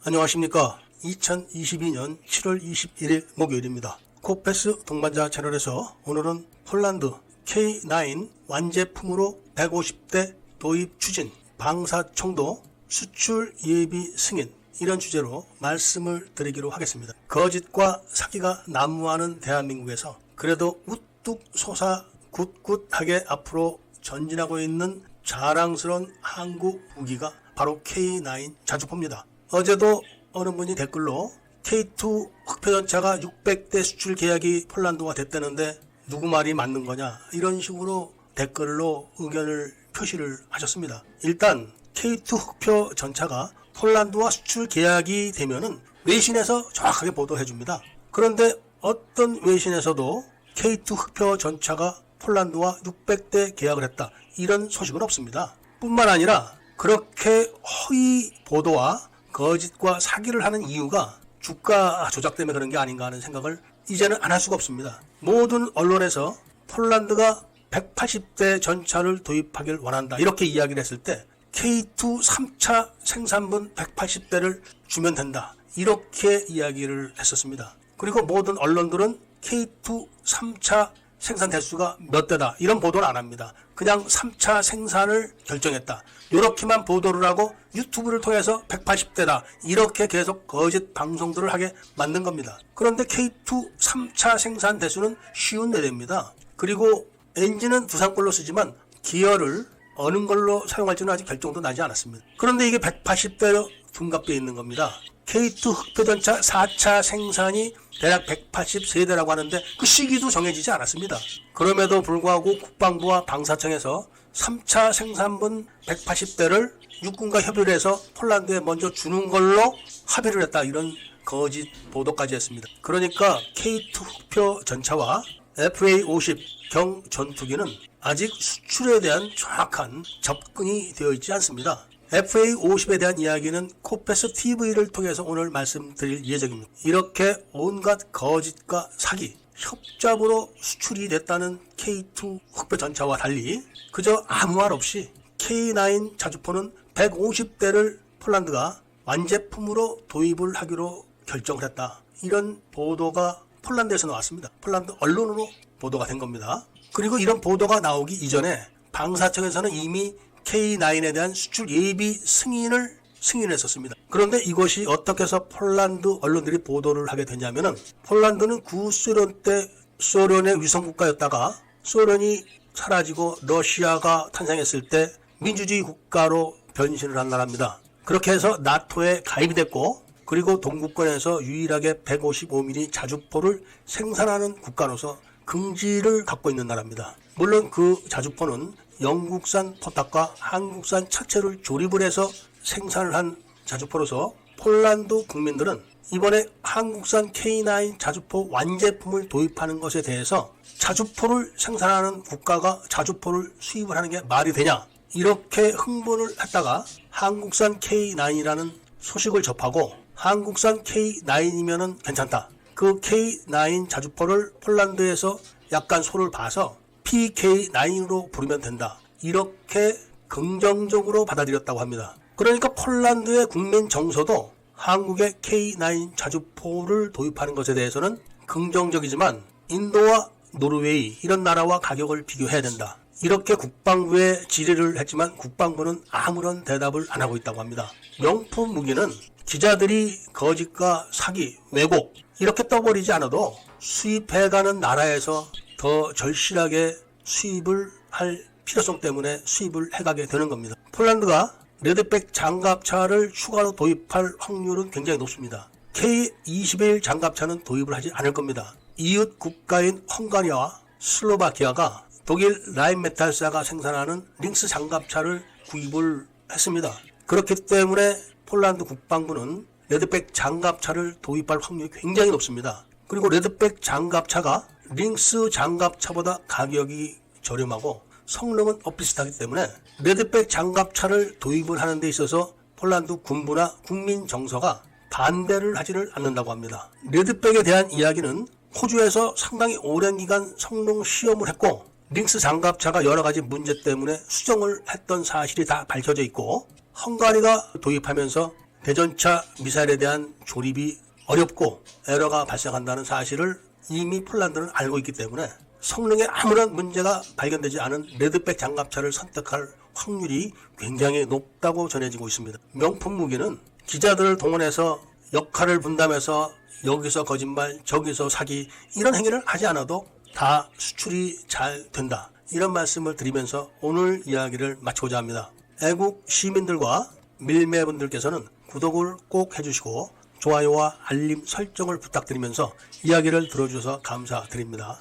안녕하십니까. 2022년 7월 21일 목요일입니다. 코페스 동반자 채널에서 오늘은 폴란드 K9 완제품으로 150대 도입 추진, 방사청도 수출 예비 승인, 이런 주제로 말씀을 드리기로 하겠습니다. 거짓과 사기가 난무하는 대한민국에서 그래도 우뚝 솟아 꿋꿋하게 앞으로 전진하고 있는 자랑스러운 한국 무기가 바로 K9 자주포입니다. 어제도 어느 분이 댓글로 K2 흑표전차가 600대 수출 계약이 폴란드와 됐다는데 누구 말이 맞는 거냐, 이런 식으로 댓글로 의견을 표시를 하셨습니다. 일단 K2 흑표전차가 폴란드와 수출 계약이 되면은 외신에서 정확하게 보도해 줍니다. 그런데 어떤 외신에서도 K2 흑표전차가 폴란드와 600대 계약을 했다, 이런 소식은 없습니다. 뿐만 아니라 그렇게 허위 보도와 거짓과 사기를 하는 이유가 주가 조작 때문에 그런 게 아닌가 하는 생각을 이제는 안 할 수가 없습니다. 모든 언론에서 폴란드가 180대 전차를 도입하길 원한다, 이렇게 이야기를 했을 때 K2 3차 생산분 180대를 주면 된다, 이렇게 이야기를 했었습니다. 그리고 모든 언론들은 K2 3차 생산 대수가 몇 대다, 이런 보도를 안 합니다. 그냥 3차 생산을 결정했다, 이렇게만 보도를 하고 유튜브를 통해서 180대다, 이렇게 계속 거짓 방송들을 하게 만든 겁니다. 그런데 K2 3차 생산 대수는 54대입니다. 그리고 엔진은 두산 걸로 쓰지만 기어를 어느 걸로 사용할지는 아직 결정도 나지 않았습니다. 그런데 이게 180대로 둔갑되어 있는 겁니다. K2 흑표전차 4차 생산이 대략 183대라고 하는데 그 시기도 정해지지 않았습니다. 그럼에도 불구하고 국방부와 방사청에서 3차 생산분 180대를 육군과 협의를 해서 폴란드에 먼저 주는 걸로 합의를 했다, 이런 거짓 보도까지 했습니다. 그러니까 K2 흑표전차와 FA-50 경전투기는 아직 수출에 대한 정확한 접근이 되어 있지 않습니다. FA-50에 대한 이야기는 코페스 TV를 통해서 오늘 말씀드릴 예정입니다. 이렇게 온갖 거짓과 사기, 협잡으로 수출이 됐다는 K2 흑표전차와 달리 그저 아무 말 없이 K9 자주포는 150대를 폴란드가 완제품으로 도입을 하기로 결정을 했다, 이런 보도가 폴란드에서 나왔습니다. 폴란드 언론으로 보도가 된 겁니다. 그리고 이런 보도가 나오기 이전에 방사청에서는 이미 K9에 대한 수출 예비 승인했었습니다. 그런데 이것이 어떻게 해서 폴란드 언론들이 보도를 하게 되냐면은, 폴란드는 구소련 때 소련의 위성국가였다가 소련이 사라지고 러시아가 탄생했을 때 민주주의 국가로 변신을 한 나라입니다. 그렇게 해서 나토에 가입이 됐고, 그리고 동구권에서 유일하게 155mm 자주포를 생산하는 국가로서 긍지를 갖고 있는 나라입니다. 물론 그 자주포는 영국산 포탑과 한국산 차체를 조립을 해서 생산을 한 자주포로서 폴란드 국민들은 이번에 한국산 K9 자주포 완제품을 도입하는 것에 대해서 자주포를 생산하는 국가가 자주포를 수입을 하는 게 말이 되냐, 이렇게 흥분을 했다가 한국산 K9이라는 소식을 접하고 한국산 K9이면은 괜찮다, 그 K9 자주포를 폴란드에서 약간 소를 봐서 PK9으로 부르면 된다, 이렇게 긍정적으로 받아들였다고 합니다. 그러니까 폴란드의 국민 정서도 한국의 K9 자주포를 도입하는 것에 대해서는 긍정적이지만 인도와 노르웨이 이런 나라와 가격을 비교해야 된다, 이렇게 국방부에 질의를 했지만 국방부는 아무런 대답을 안 하고 있다고 합니다. 명품 무기는 기자들이 거짓과 사기, 왜곡 이렇게 떠버리지 않아도 수입해가는 나라에서 더 절실하게 수입을 할 필요성 때문에 수입을 해가게 되는 겁니다. 폴란드가 레드백 장갑차를 추가로 도입할 확률은 굉장히 높습니다. K21 장갑차는 도입을 하지 않을 겁니다. 이웃 국가인 헝가리와 슬로바키아가 독일 라인메탈사가 생산하는 링스 장갑차를 구입을 했습니다. 그렇기 때문에 폴란드 국방부는 레드백 장갑차를 도입할 확률이 굉장히 높습니다. 그리고 레드백 장갑차가 링스 장갑차보다 가격이 저렴하고 성능은 엇비슷하기 때문에 레드백 장갑차를 도입을 하는 데 있어서 폴란드 군부나 국민 정서가 반대를 하지를 않는다고 합니다. 레드백에 대한 이야기는 호주에서 상당히 오랜 기간 성능 시험을 했고 링스 장갑차가 여러 가지 문제 때문에 수정을 했던 사실이 다 밝혀져 있고, 헝가리가 도입하면서 대전차 미사일에 대한 조립이 어렵고 에러가 발생한다는 사실을 이미 폴란드는 알고 있기 때문에 성능에 아무런 문제가 발견되지 않은 레드백 장갑차를 선택할 확률이 굉장히 높다고 전해지고 있습니다. 명품 무기는 기자들을 동원해서 역할을 분담해서 여기서 거짓말, 저기서 사기, 이런 행위를 하지 않아도 다 수출이 잘 된다, 이런 말씀을 드리면서 오늘 이야기를 마치고자 합니다. 애국 시민들과 밀매분들께서는 구독을 꼭 해주시고 좋아요와 알림 설정을 부탁드리면서 이야기를 들어주셔서 감사드립니다.